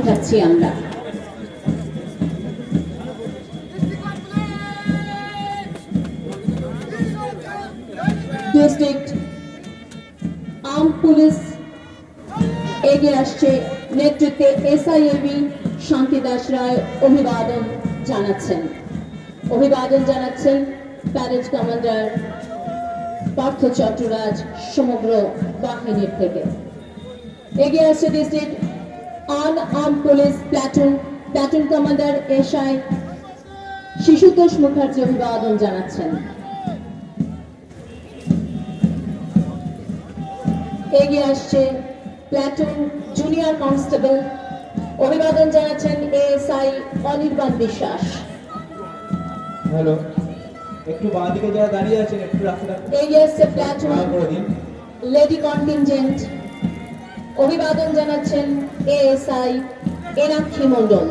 পাঠাচ্ছি আমরা। District arm police এগিয়ে আসছে, নেতৃত্বে এসআইএবি শান্তিদাস রায় অভিবাদন জানাচ্ছেন। অভিবাদন জানাচ্ছেন প্যারেড কমান্ডার পার্থ চট্টরাজ সমগ্র বাহিনীর থেকে। এগিয়ে আসছে district arm police platoon commander SI Shishutosh Mukherjee অভিবাদন জানাচ্ছেন। এগিয়ে আসছে প্লাটুন জুনিয়র কনস্টেবল, অভিবাদন জানাচ্ছেন এএসআই অনির্বাণ বিশ্বাস। হ্যালো, একটু বাঁ দিকে যারা দাঁড়িয়ে আছেন একটু রাস্তাটা এগিয়ে আসছে প্লাটুন লেডি কন্টিনজেন্ট, অভিবাদন জানাচ্ছেন এএসআই এনাক্ষী মণ্ডল।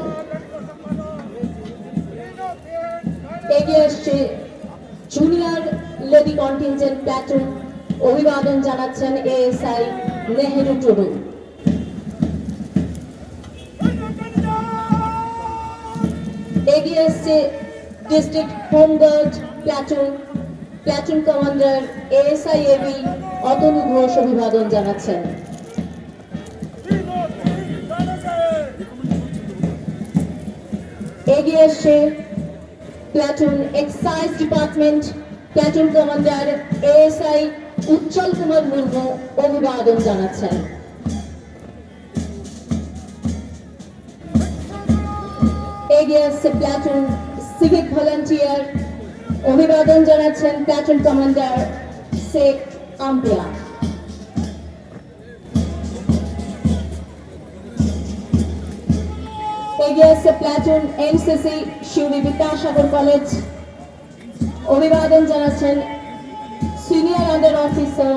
এগিয়ে আসছে জুনিয়র লেডি কন্টিনজেন্ট প্লাটুন, অভিবাদন জানাচ্ছেন এএসআই নেহেরু টুডু। এগিয়ে আসছে district home guard platoon commander ASI AB Atanu Ghosh অভিবাদন জানাচ্ছেন। এগিয়ে আসছে platoon excise department platoon commander ASI Ujjwal Kumar Murmu অভিবাদন জানাচ্ছেন। এগিয়ে আসছে প্লাটুন সিভিক ভলান্টিয়ার, অভিবাদন জানাচ্ছেন প্লাটুন কমান্ডার শেখ আম্পিয়া। এগিয়ে আসছে প্লাটুন এনসিসি শিউরি বিদ্যাসাগর কলেজ, অভিবাদন জানাচ্ছেন সিনিয়র আন্ডার অফিসার